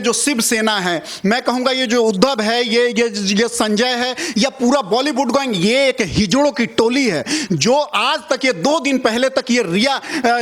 जो शिवसेना है, मैं कहूंगा ये जो उद्धव है, ये संजय है, या पूरा बॉलीवुड गैंग, ये एक हिजड़ों की टोली है जो आज तक, ये 2 दिन पहले तक ये रिया,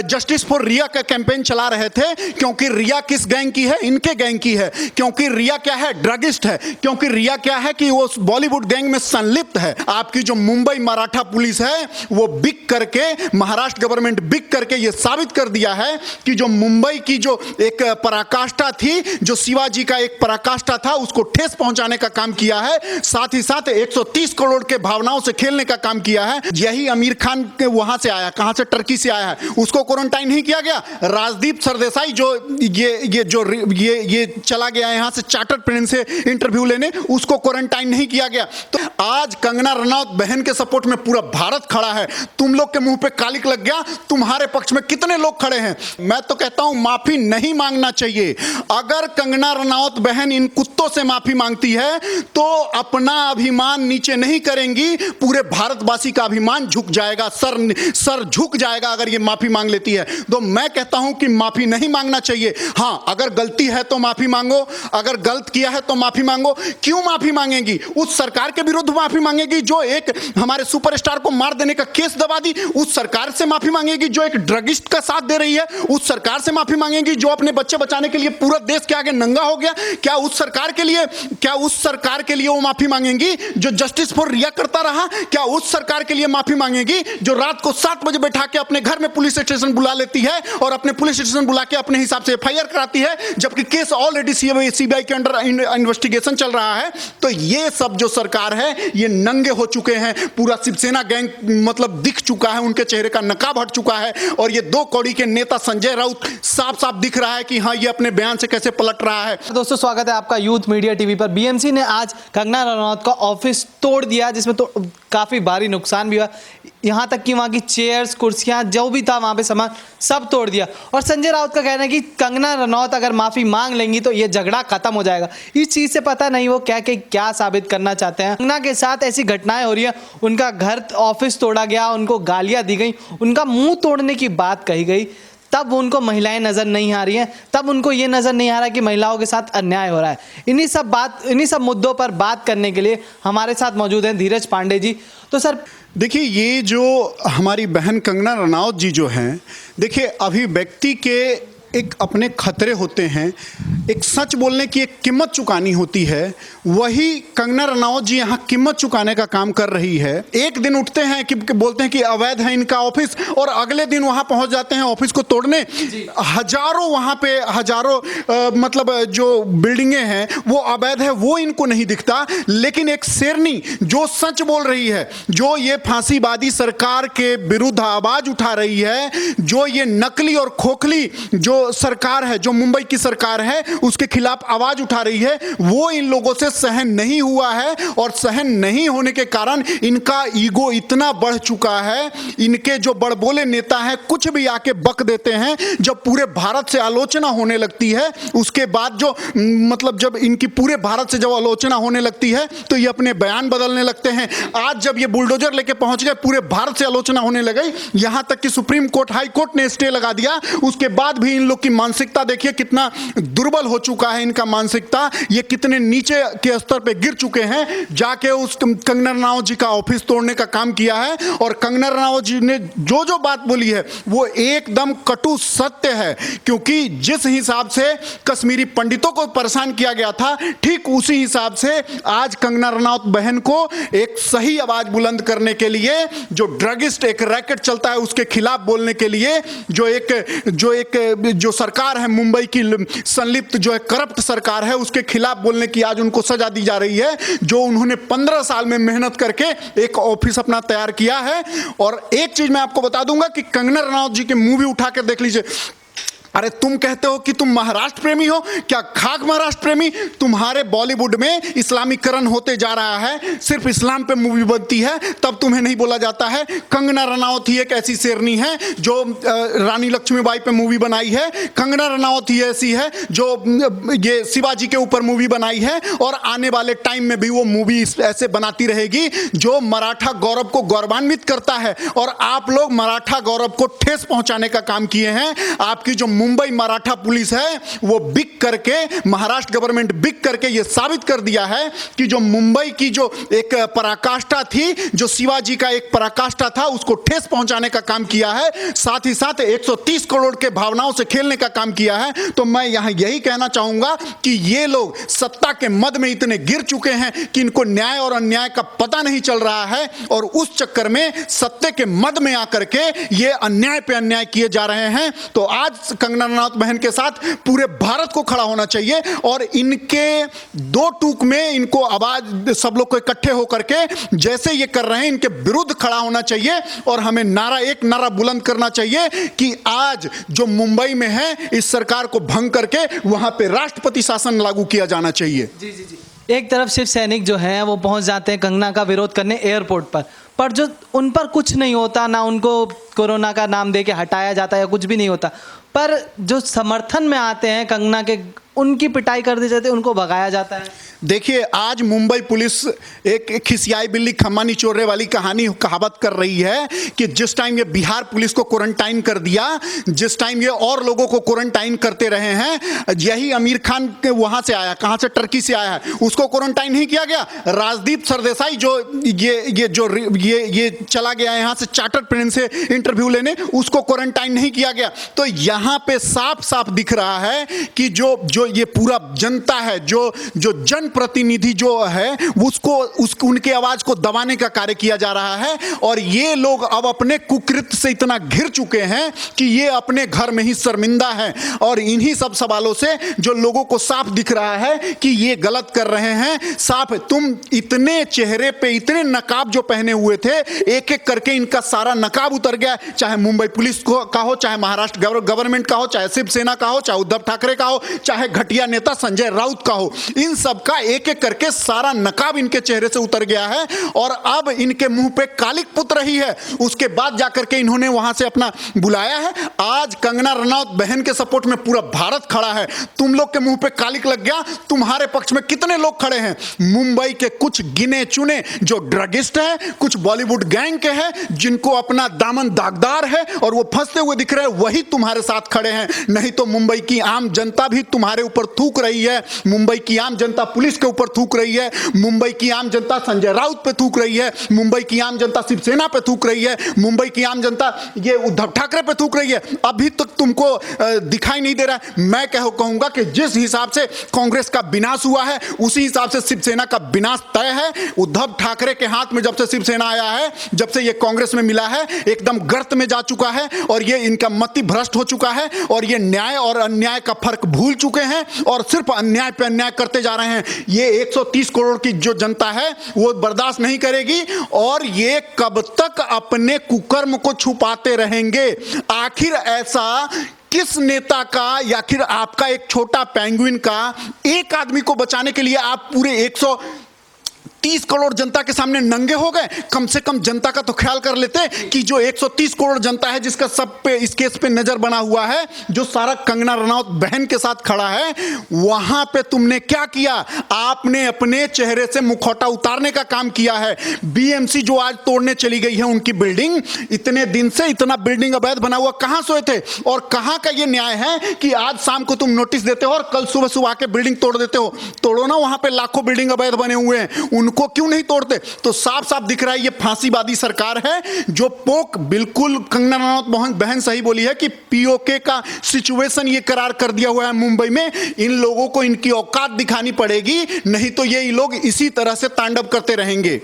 जस्टिस फॉर रिया का कैंपेन चला रहे थे। क्योंकि रिया किस गैंग की है? इनके गैंग की है। क्योंकि रिया क्या है? ड्रगिस्ट है। क्योंकि रिया क्या है कि वो बॉलीवुड गैंग में संलिप्त है। आपकी जो मुंबई मराठा पुलिस है वो बिक करके, महाराष्ट्र गवर्नमेंट बिक करके ये साबित कर दिया है कि जो मुंबई की जो एक पराकाष्ठा थी, जो शिवाजी का एक पराकाष्ठा था, उसको ठेस पहुंचाने का काम किया है। साथ ही साथ 130 करोड़ के भावनाओं से खेलने का काम किया है। यही आमिर खान के वहां से आया, कहां से? टर्की से आया है। उसको क्वारंटाइन नहीं किया गया। राजदीप सरदेसाई जो ये चला गया यहां से चार्टर्ड प्लेन से इंटरव्यू लेने, उसको क्वारंटाइन नहीं किया गया। तो आज कंगना रनौत बहन के सपोर्ट में पूरा भारत खड़ा है। तुम लोग के मुंह पे कालिक लग गया। तुम्हारे पक्ष में कितने लोग खड़े हैं? मैं तो कहता हूं माफी नहीं मांगना चाहिए। अगर कंगना रनौत बहन इन कुत्तों से माफी मांगती है तो अपना अभिमान नीचे नहीं करेंगी, पूरे भारतवासी का अभिमान झुक जाएगा, सर झुक जाएगा अगर ये माफी मांग लेती है। तो मैं कहता हूं कि माफी नहीं मांगना चाहिए। हां, अगर गलती है तो माफी मांगो, अगर गलत किया है तो माफी मांगो। क्यों माफी मांगेंगी? उस सरकार के विरुद्ध माफी मांगेगी जो एक हमारे सुपरस्टार को मार देने का केस दबा दी, उस सरकार से माफी मांगेगी जो एक ड्रगिस्ट का साथ दे रही है, उस सरकार से माफी मांगेगी जो अपने बच्चे बचाने के लिए पूरा देश के आगे नंगा हो गया। क्या उस सरकार के लिए वो माफी मांगेंगी जो जस्टिस फॉर रिया करता रहा? क्या उस सरकार के लिए माफी मांगेगी जो रात को 7 बजे बैठा के अपने घर में पुलिस स्टेशन बुला लेती है और अपने पुलिस स्टेशन बुला के अपने हिसाब से एफआईआर कराती है, जबकि केस ऑलरेडी सीबीआई के अंडर इन्वेस्टिगेशन चल रहा है? तो ये सब जो सरकार है ये नंगे हो चुके हैं। पूरा शिवसेना गैंग मतलब दिख चुका है, उनके चेहरे का नकाब हट चुका है। और ये 2 कौड़ी के नेता संजय राउत साफ साफ दिख रहा है कि हाँ, ये अपने बयान से कैसे पलट रहा है। दोस्तों, स्वागत है आपका यूथ मीडिया टीवी पर। बीएमसी ने आज कंगना रनौत का ऑफिस तोड़ दिया, जिसमें तो काफी भारी नुकसान भी हुआ। यहाँ तक कि वहाँ की चेयर्स, कुर्सियाँ, जो भी था वहाँ पे सामान सब तोड़ दिया। और संजय राउत का कहना है कि कंगना रनौत अगर माफी मांग लेंगी तो ये झगड़ा खत्म हो जाएगा। इस चीज से पता नहीं वो क्या साबित करना चाहते हैं। कंगना के साथ ऐसी घटनाएं हो रही है, उनका घर, ऑफिस तोड़ा गया, उनको गालियां दी गई, उनका मुंह तोड़ने की बात कही गई, तब उनको महिलाएं नजर नहीं आ रही हैं, तब उनको ये नजर नहीं आ रहा कि महिलाओं के साथ अन्याय हो रहा है। इन्हीं सब मुद्दों पर बात करने के लिए हमारे साथ मौजूद हैं धीरज पांडे जी। तो सर देखिए, ये जो हमारी बहन कंगना रनौत जी जो हैं, देखिए अभी व्यक्ति के एक अपने खतरे होते हैं, एक सच बोलने की एक कीमत चुकानी होती है। वही कंगना रनौत जी यहाँ कीमत चुकाने का काम कर रही है। एक दिन उठते हैं कि बोलते हैं कि अवैध है इनका ऑफिस, और अगले दिन वहाँ पहुँच जाते हैं ऑफिस को तोड़ने। हजारों वहाँ पे मतलब जो बिल्डिंगें हैं वो अवैध है, वो इनको नहीं दिखता। लेकिन एक शेरनी जो सच बोल रही है, जो ये फांसीवादी सरकार के विरुद्ध आवाज उठा रही है, जो ये नकली और खोखली जो सरकार है, जो मुंबई की सरकार है, उसके खिलाफ आवाज उठा रही है, वो इन लोगों से सहन नहीं हुआ है। और सहन नहीं होने के कारण इनका ईगो इतना बढ़ चुका है। इनके जो बड़बोले नेता हैं कुछ भी आके बक देते हैं। जब पूरे भारत से आलोचना होने लगती है, उसके बाद जो मतलब जब इनकी पूरे भारत से जब आलोचना होने लगती है तो ये अपने बयान बदलने लगते हैं। आज जब ये बुलडोजर लेके पहुंच गए, पूरे भारत से आलोचना होने लगी, यहां तक कि सुप्रीम कोर्ट, हाई कोर्ट ने स्टे लगा दिया। उसके बाद भी इन लोग की मानसिकता देखिए कितना दुर्बल हो चुका है। इनका मानसिकता ये कितने नीचे के स्तर पे गिर चुके हैं। जाके उस कंगना रनौत जी का ऑफिस तोड़ने का काम किया है। और कंगना रनौत जी ने जो जो बात बोली है वो एकदम कटु सत्य है। क्योंकि जिस हिसाब से कश्मीरी पंडितों को परेशान किया गया था, ठीक उसी हिसाब से आज कंगना रनौत बहन को एक सही आवाज बुलंद करने के लिए, जो ड्रगिस्ट एक रैकेट चलता है उसके खिलाफ बोलने के लिए, जो सरकार है मुंबई की संलिप्त, जो है करप्ट सरकार है, उसके खिलाफ बोलने की आज उनको सजा दी जा रही है। जो उन्होंने 15 साल में मेहनत करके एक ऑफिस अपना तैयार किया है। और एक चीज मैं आपको बता दूंगा कि कंगना रनौत जी की मूवी उठा के देख लीजिए। अरे तुम कहते हो कि तुम महाराष्ट्र प्रेमी हो, क्या खाक महाराष्ट्र प्रेमी? तुम्हारे बॉलीवुड में इस्लामीकरण होते जा रहा है, सिर्फ इस्लाम पे मूवी बनती है, तब तुम्हें नहीं बोला जाता है। कंगना रनौत ही एक ऐसी शेरनी है जो रानी लक्ष्मीबाई पे मूवी बनाई है। कंगना रनौत ही ऐसी है जो ये शिवाजी के ऊपर मूवी बनाई है, और आने वाले टाइम में भी वो मूवी ऐसे बनाती रहेगी जो मराठा गौरव को गौरवान्वित करता है। और आप लोग मराठा गौरव को ठेस पहुंचाने का काम किए हैं। आपकी जो मुंबई मराठा पुलिस है वो बिक करके, महाराष्ट्र गवर्नमेंट बिक करके ये साबित कर दिया है कि जो मुंबई की जो एक पराकाष्ठा थी, जो शिवाजी का एक पराकाष्ठा था, उसको ठेस पहुंचाने का काम किया है, साथ ही साथ 130 करोड़ के भावनाओं से खेलने का काम किया है। तो मैं यहां यही कहना चाहूंगा कि ये लोग सत्ता के मद में इतने गिर चुके हैं कि इनको न्याय और अन्याय का पता नहीं चल रहा है, और उस चक्कर में सत्ते के मद में आकर के ये अन्याय पे अन्याय किए जा रहे हैं। तो आज कंगना रनौत बहन के साथ पूरे भारत को खड़ा होना चाहिए, और इनके दो टूक में इनको आवाज सब लोग को इकट्ठे होकर के जैसे ये कर रहे हैं इनके विरुद्ध खड़ा होना चाहिए, और हमें एक नारा बुलंद करना चाहिए कि आज जो मुंबई में है इस सरकार को भंग करके वहां पे राष्ट्रपति शासन लागू किया जाना चाहिए। जी जी जी। एक तरफ शिव सैनिक जो हैं वो पहुंच जाते हैं कंगना का विरोध करने एयरपोर्ट पर जो उन पर कुछ नहीं होता, ना उनको कोरोना का नाम दे के हटाया जाता है या कुछ भी नहीं होता, पर जो समर्थन में आते हैं कंगना के उनकी पिटाई कर दी जाती है, उनको भगाया जाता है। देखिए, आज मुंबई पुलिस एक खिसियाई बिल्ली खम्मा निचोड़ने वाली कहावत कर रही है कि जिस टाइम ये बिहार पुलिस को क्वारंटाइन कर दिया, जिस टाइम ये और लोगों को क्वारंटाइन करते रहे हैं, यही आमिर खान के वहां से आया, कहां से, टर्की से आया है, उसको क्वारंटाइन नहीं किया गया। राजदीप सरदेसाई जो ये चला गया यहां से चार्टर्ड प्लेन से इंटरव्यू लेने, उसको क्वारंटाइन नहीं किया गया। तो यहां पे साफ साफ दिख रहा है कि जो ये पूरा जनता है, जो जनप्रतिनिधि जो है उसको उनके आवाज को दबाने का कार्य किया जा रहा है, और ये लोग अब अपने कुकृत्य से इतना घिर चुके हैं कि ये अपने घर में ही शर्मिंदा है। और इन्हीं सब सवालों से जो लोगों को साफ दिख रहा है कि ये गलत कर रहे हैं। साफ, तुम इतने चेहरे पे इतने नकाब जो पहने हुए थे, एक एक करके इनका सारा नकाब उतर गया, चाहे मुंबई पुलिस का हो, चाहे महाराष्ट्र गवर्नमेंट का हो, चाहे शिवसेना का हो, चाहे उद्धव ठाकरे का हो, चाहे घटिया नेता संजय राउत का हो, इन सब का एक एक करके सारा नकाब इनके चेहरे से उतर गया है, और अब इनके मुंह पे कालिक पुत रही है। उसके बाद जाकर के इन्होंने वहां से अपना बुलाया है। आज कंगना रनौत बहन के सपोर्ट में पूरा भारत खड़ा है। तुम लोग के मुंह पे कालिक लग गया, तुम्हारे पक्ष में कितने लोग खड़े हैं? मुंबई के कुछ गिने चुने जो ड्रगिस्ट हैं, कुछ बॉलीवुड गैंग के हैं जिनको अपना दामन दागदार है और वो फंसते हुए दिख रहे हैं, वही तुम्हारे साथ खड़े हैं। नहीं तो मुंबई की आम जनता भी तुम्हारे ऊपर थूक रही है, मुंबई की आम जनता पुलिस के ऊपर थूक रही है, मुंबई की आम जनता संजय राउत पे थूक रही है, मुंबई की आम जनता शिवसेना पे थूक रही है, मुंबई की आम जनता ये उद्धव ठाकरे पे थूक रही है। अभी तक तुमको दिखाई नहीं दे रहा है। मैं कहूंगा कि जिस हिसाब से कांग्रेस का विनाश हुआ है उसी हिसाब से शिवसेना का विनाश तय है। उद्धव ठाकरे के हाथ में जब से शिवसेना आया है, जब से ये कांग्रेस में मिला है, एकदम गर्त में जा चुका है, और ये इनका मति भ्रष्ट हो चुका है, और ये न्याय और अन्याय का फर्क भूल चुके हैं, और सिर्फ अन्याय पे अन्याय करते जा रहे हैं। ये 130 करोड़ की जो जनता है वो बर्दाश्त नहीं करेगी, और ये कब तक अपने कुकर्म को छुपाते रहेंगे? आखिर ऐसा किस नेता का, या फिर आपका एक छोटा पेंगुइन का एक आदमी को बचाने के लिए आप पूरे 130 करोड़ जनता के सामने नंगे हो गए? कम से कम जनता का तो ख्याल कर लेते कि जो 130 करोड़ जनता है जिसका सब पे इस केस पे नजर बना हुआ है, जो सारा कंगना रनौत बहन के साथ खड़ा है, वहां पे तुमने क्या किया? आपने अपने चेहरे से मुखौटा उतारने का काम किया है। बीएमसी जो आज तोड़ने चली गई है उनकी बिल्डिंग, इतने दिन से इतना बिल्डिंग अवैध बना हुआ कहां सोए थे? और कहां का ये न्याय है कि आज शाम को तुम नोटिस देते हो और कल सुबह सुबह आके बिल्डिंग तोड़ देते हो? तोड़ो ना, वहां पे लाखों बिल्डिंग अवैध बने हुए हैं, उनको क्यों नहीं तोड़ते? तो साफ साफ दिख रहा है ये फांसीवादी सरकार है, जो पोक, बिल्कुल कंगना रनौत बहन सही बोली है कि पीओके का सिचुएशन ये करार कर दिया हुआ है मुंबई में। इन लोगों को इनकी औकात दिखानी पड़ेगी, नहीं तो ये लोग इसी तरह से तांडव करते रहेंगे।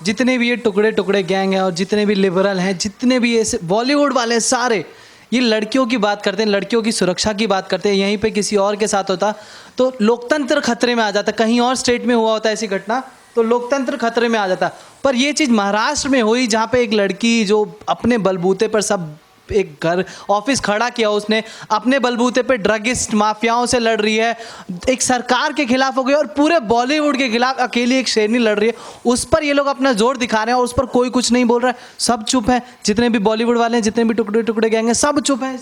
जितने भी ये टुकड़े टुकड़े गैंग हैं और जितने भी लिबरल हैं, जितने भी ऐसे बॉलीवुड वाले, सारे ये लड़कियों की बात करते हैं, लड़कियों की सुरक्षा की बात करते हैं। यहीं पे किसी और के साथ होता तो लोकतंत्र खतरे में आ जाता, कहीं और स्टेट में हुआ होता ऐसी घटना तो लोकतंत्र खतरे में आ जाता। पर ये चीज़ महाराष्ट्र में हुई, जहाँ पे एक लड़की जो अपने बलबूते पर सब एक घर ऑफिस खड़ा किया, उसने अपने बलबूते पे ड्रगिस्ट माफियाओं से लड़ रही है, एक सरकार के खिलाफ हो गई और पूरे बॉलीवुड के खिलाफ अकेली एक शेरनी लड़ रही है। उस पर ये लोग अपना जोर दिखा रहे हैं और उस पर कोई कुछ नहीं बोल रहा है, सब चुप है। जितने भी बॉलीवुड वाले हैं, जितने भी टुकड़े टुकड़े गैंग हैं, सब चुप है।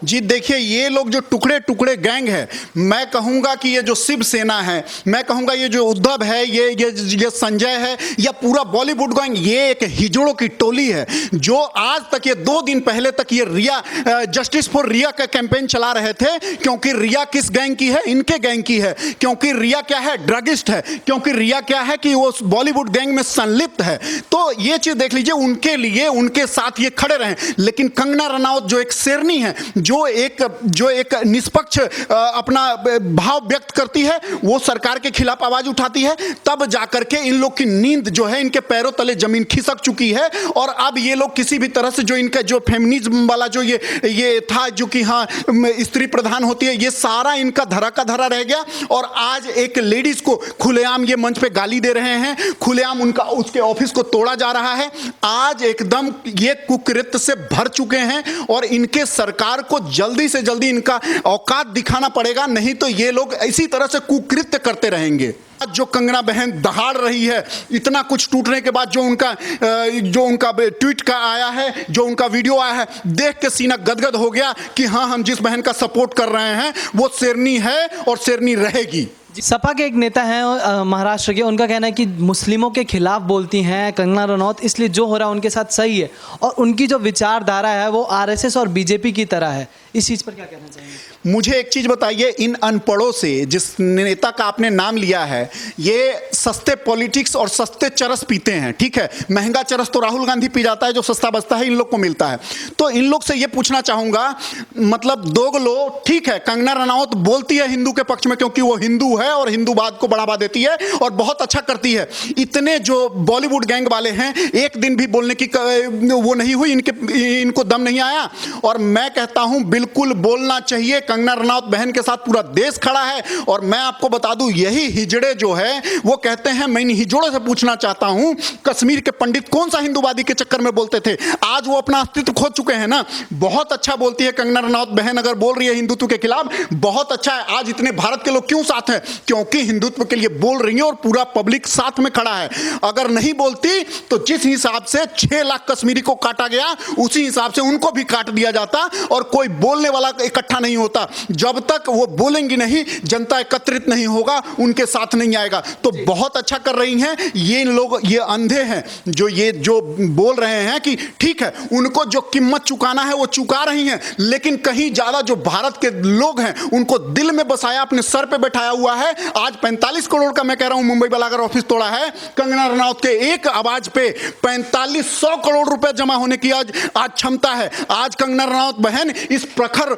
जी देखिए, ये लोग जो टुकड़े टुकड़े गैंग है, मैं कहूंगा कि ये जो शिवसेना है, मैं कहूंगा ये जो उद्धव है, ये संजय है, या पूरा बॉलीवुड गैंग, ये एक हिजड़ों की टोली है, जो आज तक, ये 2 दिन पहले तक तक ये रिया जस्टिस फॉर रिया का कैंपेन चला रहे थे, क्योंकि रिया किस गैंग की है? इनके गैंग की है। क्योंकि रिया क्या है? ड्रगिस्ट है। क्योंकि रिया क्या है कि वो बॉलीवुड गैंग में संलिप्त है। तो ये चीज देख लीजिए, उनके लिए उनके साथ ये खड़े रहे। लेकिन कंगना रनौत जो एक शेरनी है, जो एक निष्पक्ष अपना भाव व्यक्त करती है, वो सरकार के खिलाफ आवाज उठाती है, तब जाकर के इन लोग की नींद जो है, इनके पैरों तले जमीन खिसक चुकी है। और अब ये लोग किसी भी तरह से जो इनका जो फेमिनिज्म वाला जो ये था, जो कि हाँ स्त्री प्रधान होती है, ये सारा इनका धरा का धरा रह गया। और आज एक लेडीज को खुलेआम ये मंच पे गाली दे रहे हैं, खुलेआम उसके ऑफिस को तोड़ा जा रहा है। आज एकदम ये कुकृत्य से भर चुके हैं और इनके सरकार को जल्दी से जल्दी इनका औकात दिखाना पड़ेगा, नहीं तो ये लोग इसी तरह से कुकृत्य करते रहेंगे। आज जो कंगना बहन दहाड़ रही है, इतना कुछ टूटने के बाद जो उनका ट्वीट का आया है, जो उनका वीडियो आया है, देख के सीना गदगद हो गया कि हाँ, हम जिस बहन का सपोर्ट कर रहे हैं वो शेरनी है और शेरनी रहेगी। सपा के एक नेता हैं महाराष्ट्र के, उनका कहना है कि मुस्लिमों के खिलाफ बोलती हैं कंगना रनौत, इसलिए जो हो रहा है उनके साथ सही है, और उनकी जो विचारधारा है वो आरएसएस और बीजेपी की तरह है। इस चीज़ पर क्या कहना चाहेंगे? मुझे एक चीज बताइए, इन अनपढ़ों से जिस नेता का आपने नाम लिया है, ये सस्ते पॉलिटिक्स और सस्ते चरस पीते हैं, ठीक है? महंगा चरस तो राहुल गांधी पी जाता है, जो सस्ता बचता है इन लोग को मिलता है। तो इन लोग से ये पूछना चाहूंगा, मतलब दोगलो, ठीक है, कंगना रनौत बोलती है हिंदू के पक्ष में, क्योंकि वो हिंदू है और हिंदूवाद को बढ़ावा देती है और बहुत अच्छा करती है। इतने जो बॉलीवुड गैंग वाले हैं, एक दिन भी बोलने की वो नहीं हुई, इनको दम नहीं आया। और मैं कहता हूं बिल्कुल बोलना चाहिए। कंगना रनौत बहन के साथ पूरा देश खड़ा है। और मैं आपको बता दूं, यही हिजड़े जो है वो कहते हैं, मैं इन हिजड़ों से पूछना चाहता हूं, कश्मीर के पंडित कौन सा हिंदूवादी के चक्कर में बोलते थे? आज वो अपना अस्तित्व खो चुके हैं ना। बहुत अच्छा बोलती है कंगना रनौत बहन, अगर बोल रही है हिंदुत्व के खिलाफ, बहुत अच्छा है। आज इतने भारत के लोग क्यों साथ हैं? क्योंकि हिंदुत्व के लिए बोल रही है और पूरा पब्लिक साथ में खड़ा है। अगर नहीं बोलती तो जिस हिसाब से 6 लाख कश्मीरी को काटा गया, उसी हिसाब से उनको भी काट दिया जाता और कोई बोलने वाला इकट्ठा नहीं होता। जब तक वो बोलेंगी नहीं, जनता एकत्रित नहीं होगा, उनके साथ नहीं आएगा। तो बहुत अच्छा कर रही हैं ये लोग। ये अंधे हैं जो बोल रहे हैं कि ठीक है, उनको जो कीमत चुकाना है वो चुका रही हैं, लेकिन कहीं ज्यादा जो भारत के लोग हैं उनको दिल में बसाया, अपने सर पे बैठाया हुआ है। आज 45 करोड़ का मैं कह रहा हूं मुंबई बलागर ऑफिस तोड़ा है कंगना रनौत के एक आवाज पे। 4500 करोड़ रुपए जमा होने की आज क्षमता है। आज कंगना रनौत बहन इस प्रखर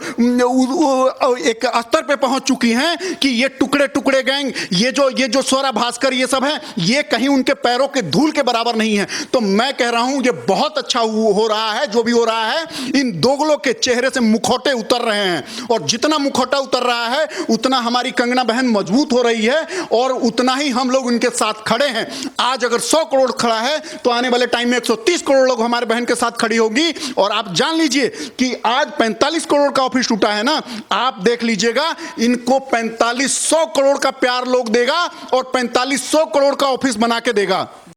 एक स्तर पे पहुंच चुकी हैं कि ये टुकड़े टुकड़े गैंग, ये जो स्वरा भास्कर, ये सब है, ये कहीं उनके पैरों के धूल के बराबर नहीं है। तो मैं कह रहा हूं ये बहुत अच्छा हो रहा है जो भी हो रहा है। इन दोगलों के चेहरे से मुखौटे उतर रहे हैं, और जितना मुखौटा उतर रहा है उतना हमारी कंगना बहन मजबूत हो रही है और उतना ही हम लोग उनके साथ खड़े हैं। आज अगर 100 करोड़ खड़ा है तो आने वाले टाइम में 130 करोड़ लोग हमारे बहन के साथ खड़ी होगी। और आप जान लीजिए कि आज 45 करोड़ का ऑफिस टूटा है ना, आप देख लीजिएगा इनको 4500 करोड़ का प्यार लोग देगा और 4500 करोड़ का ऑफिस बना के देगा।